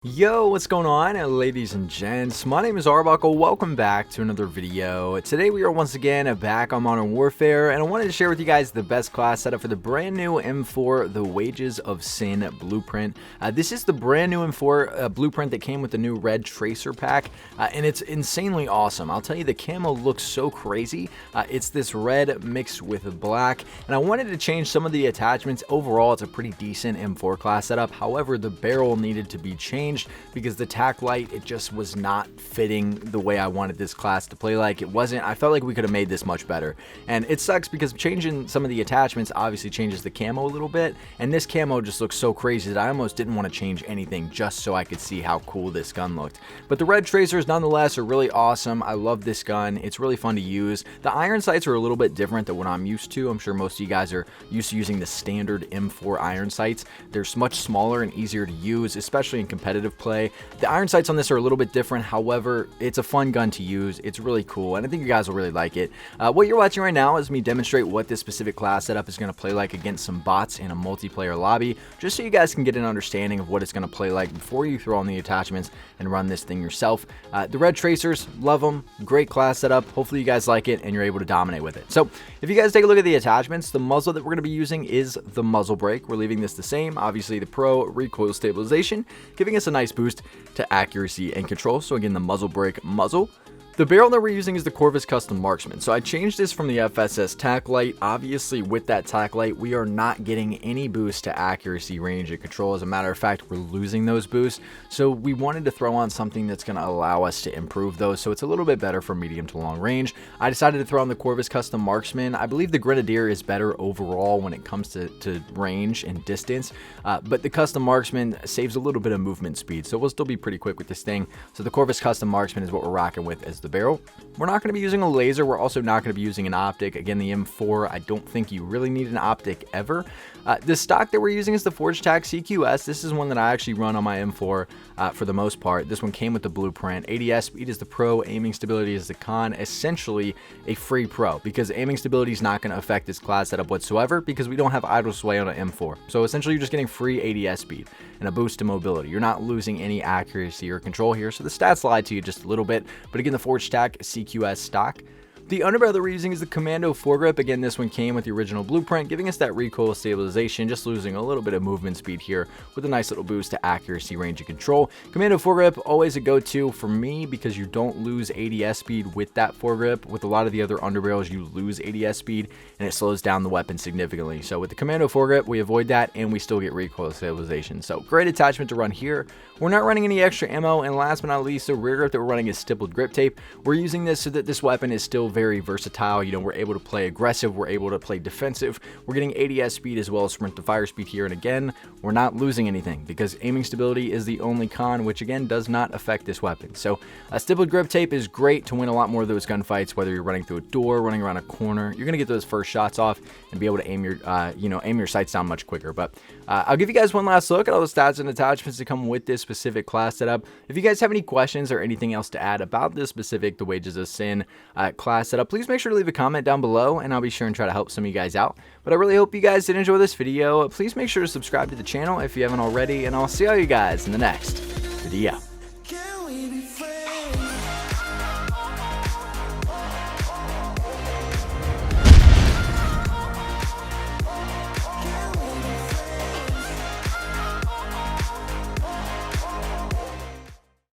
Yo, what's going on, ladies and gents? My name is Arbuckle. Welcome back to another video. Today we are once again back on Modern Warfare, and I wanted to share with you guys the best class setup for the brand new M4, the Wages of Sin blueprint. This is the brand new M4 blueprint that came with the new red tracer pack, and it's insanely awesome. I'll tell you, the camo looks so crazy. It's this red mixed with black, and I wanted to change some of the attachments. Overall, it's a pretty decent M4 class setup. However, the barrel needed to be changed because the tack light, it just was not fitting the way I wanted this class to play like. It wasn't. I felt like we could have made this much better, and it sucks because changing some of the attachments obviously changes the camo a little bit, and this camo just looks so crazy that I almost didn't want to change anything just so I could see how cool this gun looked. But the red tracers nonetheless are really awesome. I love this gun. It's really fun to use. The iron sights are a little bit different than what I'm used to. I'm sure most of you guys are used to using the standard M4 iron sights. They're much smaller and easier to use, especially in competitive play. The iron sights on this are a little bit different. However, it's a fun gun to use. It's really cool, and I think you guys will really like it. What you're watching right now is me demonstrate what this specific class setup is going to play like against some bots in a multiplayer lobby, just so you guys can get an understanding of what it's going to play like before you throw on the attachments and run this thing yourself. The red tracers, love them. Great class setup. Hopefully you guys like it and you're able to dominate with it. So if you guys take a look at the attachments, the muzzle that we're going to be using is the muzzle brake. We're leaving this the same. Obviously the Pro recoil stabilization, giving us a nice boost to accuracy and control. So again, the muzzle brake muzzle. The barrel that we're using is the Corvus Custom Marksman. So I changed this from the FSS tack light. Obviously with that tack light, we are not getting any boost to accuracy, range, and control. As a matter of fact, we're losing those boosts. So we wanted to throw on something that's going to allow us to improve those, so it's a little bit better for medium to long range. I decided to throw on the Corvus Custom Marksman. I believe the Grenadier is better overall when it comes to range and distance, but the Custom Marksman saves a little bit of movement speed, so we'll still be pretty quick with this thing. So the Corvus Custom Marksman is what we're rocking with as the barrel. We're not going to be using a laser. We're also not going to be using an optic. Again, the M4, I don't think you really need an optic ever. The stock that we're using is the Forge Tac CQS. This is one that I actually run on my M4 for the most part. This one came with the blueprint. ADS speed is the pro, aiming stability is the con. Essentially a free pro, because aiming stability is not going to affect this class setup whatsoever because we don't have idle sway on an M4. So essentially you're just getting free ADS speed and a boost to mobility. You're not losing any accuracy or control here, so the stats lie to you just a little bit. But again, the Forge Tac CQS stock. The underbarrel that we're using is the Commando foregrip. Again, this one came with the original blueprint, giving us that recoil stabilization, just losing a little bit of movement speed here with a nice little boost to accuracy, range, and control. Commando foregrip, always a go-to for me because you don't lose ADS speed with that foregrip. With a lot of the other underbarrels, you lose ADS speed and it slows down the weapon significantly. So with the Commando foregrip, we avoid that and we still get recoil stabilization. So great attachment to run here. We're not running any extra ammo, and last but not least, the rear grip that we're running is stippled grip tape. We're using this so that this weapon is still very versatile. You know, we're able to play aggressive, we're able to play defensive, we're getting ADS speed as well as sprint to fire speed here, and again, we're not losing anything because aiming stability is the only con, which again does not affect this weapon. So a stippled grip tape is great to win a lot more of those gunfights, whether you're running through a door, running around a corner. You're gonna get those first shots off and be able to aim your aim your sights down much quicker. But I'll give you guys one last look at all the stats and attachments that come with this specific class setup. If you guys have any questions or anything else to add about this specific the Wages of Sin class setup, please make sure to leave a comment down below and I'll be sure and try to help some of you guys out. But I really hope you guys did enjoy this video. Please make sure to subscribe to the channel if you haven't already, and I'll see all you guys in the next video.